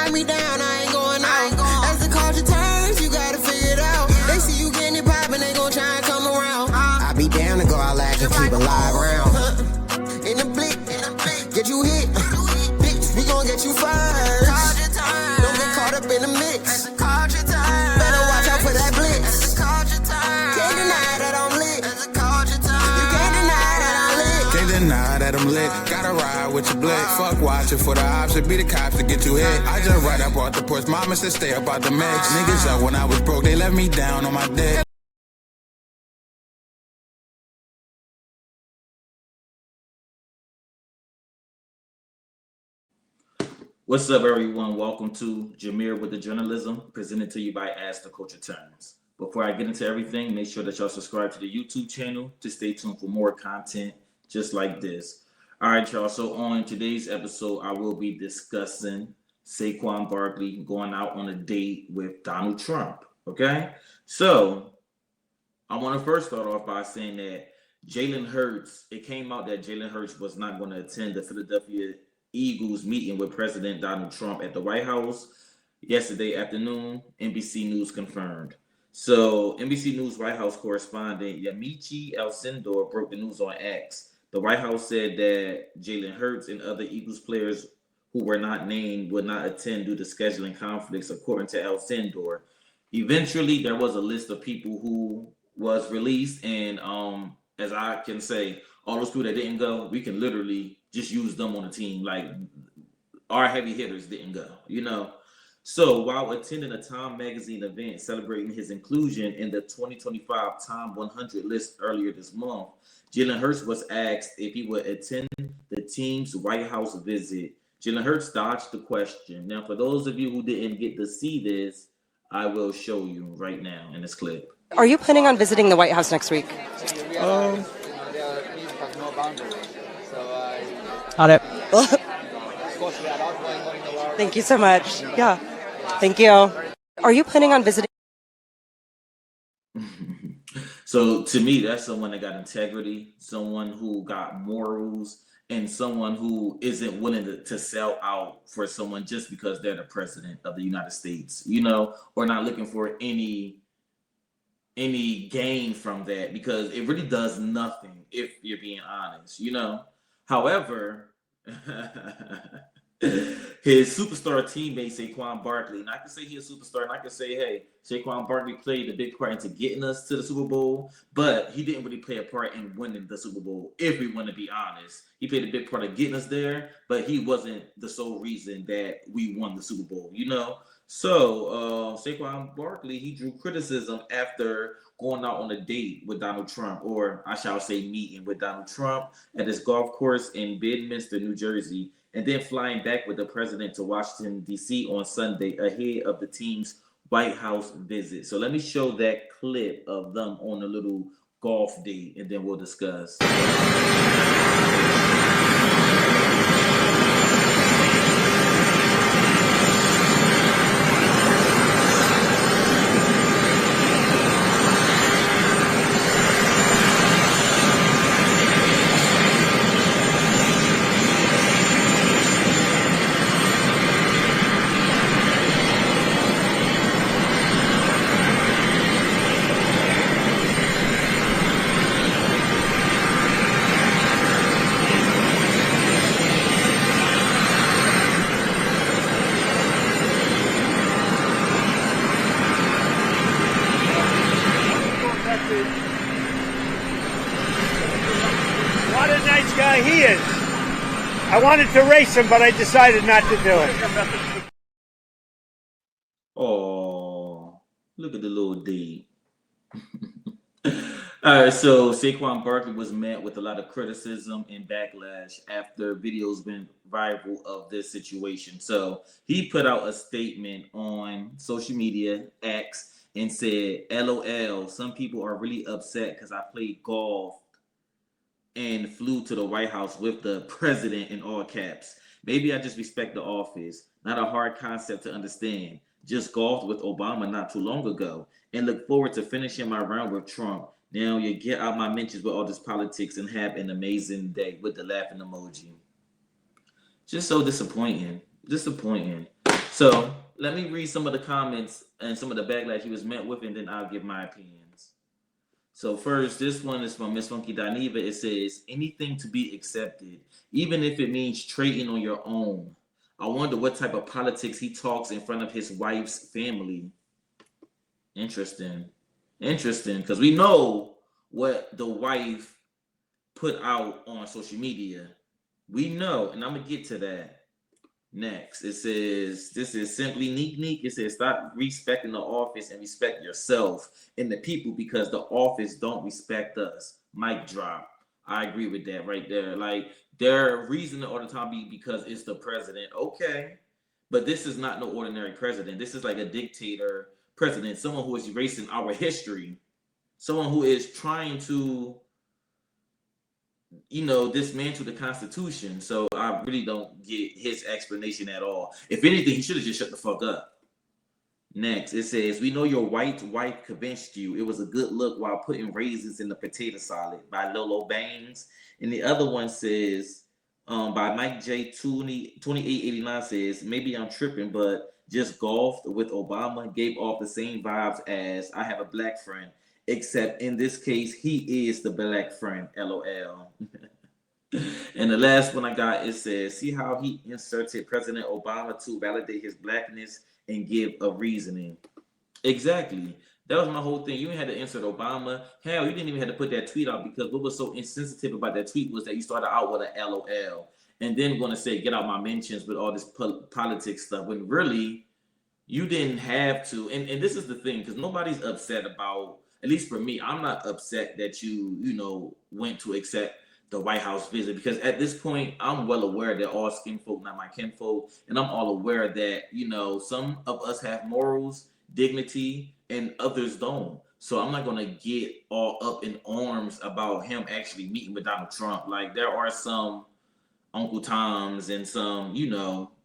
write me down, I ain't going out. As the culture turns, you gotta figure it out. They see you getting it poppin', they gon' try and come around. I be down to go out last and keep a live round. In the blick, get you hit. Bitch, we gon' get you first. Don't get caught up in the mix. Better watch out for that blitz. Can't deny that I'm lit. You can't deny that I'm lit. Can't deny that I'm lit. Gotta ride with your blick. Fuck watching for the option. Be the cops to get you hit. I just right up off the porch. Mama said stay up out the mix. Niggas up when I was broke. They left me down on my dick. What's up, everyone? Welcome to Jameer with the Journalism, presented to you by As the Culture Turns. Before I get into everything, make sure that y'all subscribe to the YouTube channel to stay tuned for more content just like this. All right, y'all. So on today's episode, I will be discussing Saquon Barkley going out on a date with Donald Trump. Okay? So I want to first start off by saying that Jalen Hurts, it came out that Jalen Hurts was not going to attend the Philadelphia Eagles meeting with President Donald Trump at the White House yesterday afternoon. NBC News confirmed. So NBC News White House correspondent Yamiche Alcindor broke the news on X. The White House said that Jalen Hurts and other Eagles players who were not named would not attend due to scheduling conflicts, according to Alcindor. Eventually, there was a list of people who was released, and as I can say, all those people that didn't go, we can literally just use them on the team. Like, our heavy hitters didn't go, you know. So while attending a Time Magazine event celebrating his inclusion in the 2025 Time 100 list earlier this month, Jalen Hurts was asked if he would attend the team's White House visit. Jalen Hurts dodged the question. Now, for those of you who didn't get to see this, I will show you right now in this clip. Are you planning on visiting the White House next week? Got it. Thank you so much. Yeah. Thank you. Are you planning on visiting? So to me, that's someone that got integrity, someone who got morals, and someone who isn't willing to sell out for someone just because they're the president of the United States, you know, or not looking for any gain from that, because it really does nothing if you're being honest, you know. However, his superstar teammate Saquon Barkley, and I can say he's a superstar, and I can say, hey, Saquon Barkley played a big part into getting us to the Super Bowl, but he didn't really play a part in winning the Super Bowl, if we want to be honest. He played a big part of getting us there, but he wasn't the sole reason that we won the Super Bowl, you know? So Saquon Barkley, he drew criticism after going out on a date with Donald Trump, or I shall say meeting with Donald Trump at his golf course in Bedminster, New Jersey, and then flying back with the president to Washington, D.C. on Sunday ahead of the team's White House visit. So let me show that clip of them on a little golf date, and then we'll discuss. What a nice guy he is. I wanted to race him, but I decided not to do it. Oh, look at the little date. All right, so Saquon Barkley was met with a lot of criticism and backlash after videos went viral of this situation. So he put out a statement on social media, X, and said, LOL, some people are really upset because I played golf and flew to the White House with the president in all caps. Maybe I just respect the office. Not a hard concept to understand. Just golfed with Obama not too long ago and look forward to finishing my round with Trump. Now you get out my mentions with all this politics and have an amazing day with the laughing emoji. Just so disappointing. Disappointing. So let me read some of the comments and some of the backlash he was met with, and then I'll give my opinions. So first, this one is from Miss Funky Daniva. It says, anything to be accepted, even if it means trading on your own. I wonder what type of politics he talks in front of his wife's family. Interesting. Interesting, because we know what the wife put out on social media. We know, and I'm going to get to that next. It says, this is simply neek. It says, stop respecting the office and respect yourself and the people because the office don't respect us. Mic drop. I agree with that right there. Like, their reason all the time be because it's the president. Okay. But this is not no ordinary president. This is like a dictator president, someone who is erasing our history, someone who is trying to, dismantle the Constitution. So I really don't get his explanation at all. If anything, he should have just shut the fuck up. Next, it says, we know your white wife convinced you it was a good look while putting raisins in the potato salad by Lolo Bangs. And the other one says, by Mike J 2889 says, maybe I'm tripping, but just golfed with Obama gave off the same vibes as I have a black friend, except in this case, he is the black friend, LOL. And the last one I got, it says, see how he inserted President Obama to validate his blackness and give a reasoning. Exactly. That was my whole thing. You ain't had to insert Obama. Hell, you didn't even have to put that tweet out because what was so insensitive about that tweet was that you started out with a LOL and then going to say, get out my mentions with all this politics stuff, when really you didn't have to. And this is the thing, because nobody's upset about, at least for me, I'm not upset that you went to accept the White House visit, because at this point, I'm well aware that all skin folk not my kinfolk, and I'm all aware that, some of us have morals, dignity, and others don't. So I'm not going to get all up in arms about him actually meeting with Donald Trump. Like, there are some Uncle Toms and some,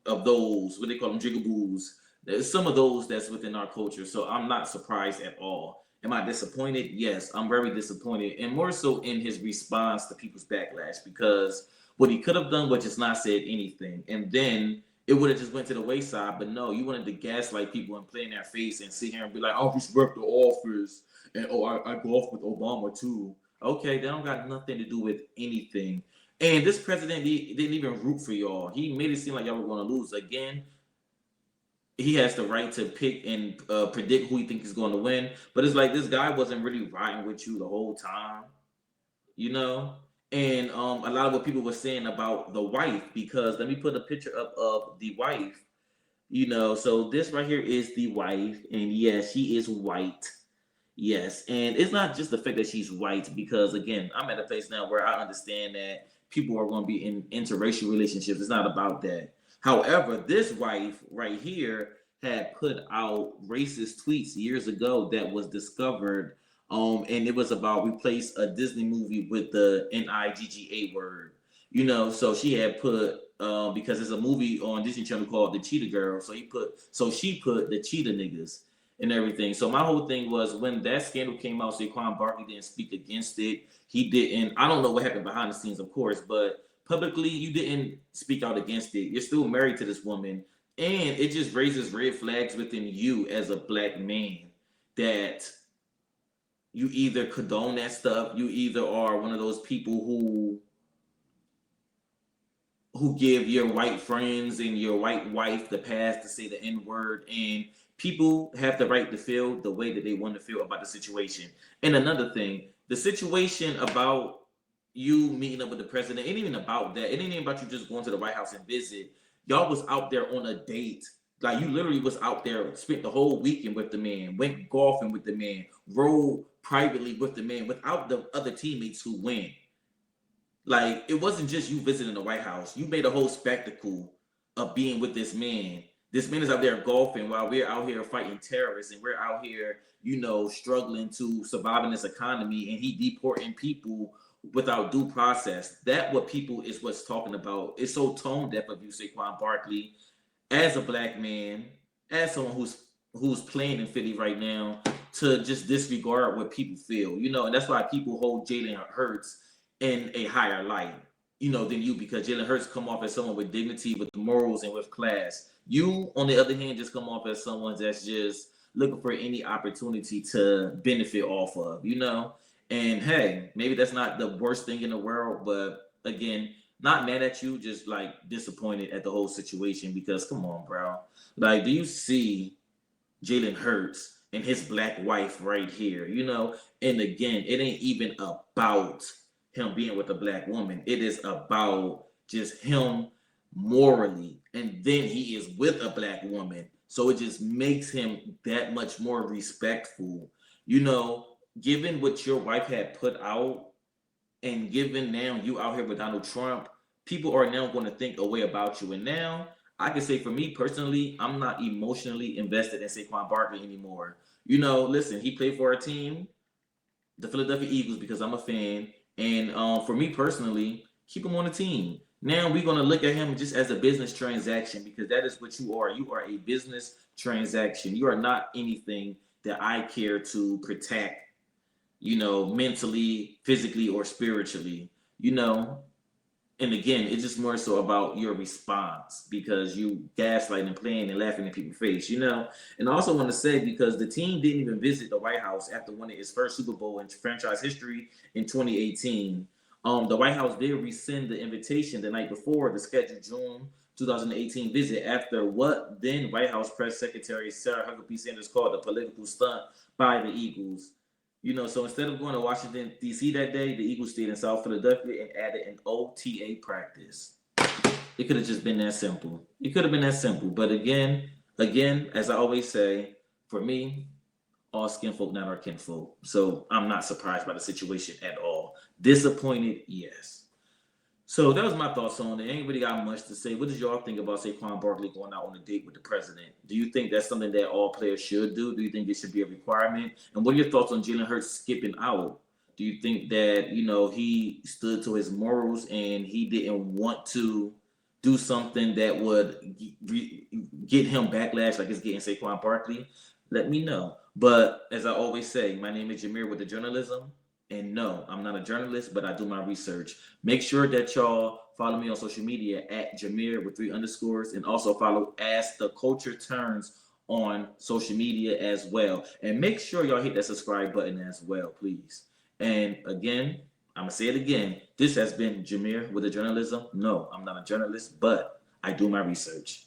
of those, what they call them, jigaboos. There's some of those that's within our culture. So I'm not surprised at all. Am I disappointed? Yes, I'm very disappointed. And more so in his response to people's backlash, because what he could have done was just not said anything. And then it would have just went to the wayside. But no, you wanted to gaslight people and play in their face and sit here and be like, oh, respect the office. And I golf with Obama too. Okay, that don't got nothing to do with anything. And this president didn't even root for y'all. He made it seem like y'all were going to lose. Again, he has the right to pick and predict who he thinks is going to win. But it's like this guy wasn't really riding with you the whole time, And a lot of what people were saying about the wife, because let me put a picture up of the wife, So this right here is the wife. And yes, she is white. Yes. And it's not just the fact that she's white, because, again, I'm at a place now where I understand that people are going to be in interracial relationships. It's not about that. However, this wife right here had put out racist tweets years ago that was discovered, and it was about replace a Disney movie with the NIGGA word, So she had put because there's a movie on Disney Channel called The Cheetah Girl, so she put the cheetah niggas and everything. So my whole thing was, when that scandal came out, Saquon Barkley didn't speak against it. He didn't. I don't know what happened behind the scenes, of course, but publicly, you didn't speak out against it. You're still married to this woman. And it just raises red flags within you as a black man, that you either condone that stuff, you either are one of those people who give your white friends and your white wife the pass to say the N-word. And people have the right to feel the way that they want to feel about the situation. And another thing, the situation about you meeting up with the president, it ain't even about that. It ain't even about you just going to the White House and visit. Y'all was out there on a date. Like, you literally was out there, spent the whole weekend with the man, went golfing with the man, rode privately with the man without the other teammates who went. Like, it wasn't just you visiting the White House. You made a whole spectacle of being with this man. This man is out there golfing while we're out here fighting terrorists, and we're out here, struggling to survive in this economy, and he deporting people without due process. That what people is what's talking about. It's so tone deaf of you, Saquon Barkley, as a black man, as someone who's playing in Philly right now, to just disregard what people feel, and that's why people hold Jalen Hurts in a higher light. than you, because Jalen Hurts come off as someone with dignity, with morals, and with class. You, on the other hand, just come off as someone that's just looking for any opportunity to benefit off of, And hey, maybe that's not the worst thing in the world, but again, not mad at you, just like disappointed at the whole situation, because come on, bro. Like, do you see Jalen Hurts and his black wife right here, And again, it ain't even about him being with a black woman. It is about just him morally. And then he is with a black woman. So it just makes him that much more respectful. Given what your wife had put out, and given now you out here with Donald Trump, people are now going to think a way about you. And now I can say, for me personally, I'm not emotionally invested in Saquon Barkley anymore. Listen, he played for our team, the Philadelphia Eagles, because I'm a fan. And for me personally, keep him on the team. Now we're going to look at him just as a business transaction, because that is what you are. You are a business transaction. You are not anything that I care to protect, mentally, physically, or spiritually, And again, it's just more so about your response, because you gaslighting and playing and laughing in people's face, And I also want to say, because the team didn't even visit the White House after winning its first Super Bowl in franchise history in 2018. The White House did rescind the invitation the night before the scheduled June 2018 visit, after what then White House Press Secretary Sarah Huckabee Sanders called a political stunt by the Eagles. So instead of going to Washington, D.C. that day, the Eagles stayed in South Philadelphia and added an OTA practice. It could have just been that simple. It could have been that simple. But again, as I always say, for me, all skin folk, not our kinfolk. So I'm not surprised by the situation at all. Disappointed, yes. So that was my thoughts on it. Ain't really got much to say. What did y'all think about Saquon Barkley going out on a date with the president? Do you think that's something that all players should do? Do you think it should be a requirement? And what are your thoughts on Jalen Hurts skipping out? Do you think that, he stood to his morals and he didn't want to do something that would get him backlash like it's getting Saquon Barkley? Let me know. But as I always say, my name is Jameer with the Journalism. And no, I'm not a journalist, but I do my research. Make sure that y'all follow me on social media at Jameer with 3 underscores, and also follow As the Culture Turns on social media as well. And make sure y'all hit that subscribe button as well, please. And again, I'm going to say it again. This has been Jameer with the Journalism. No, I'm not a journalist, but I do my research.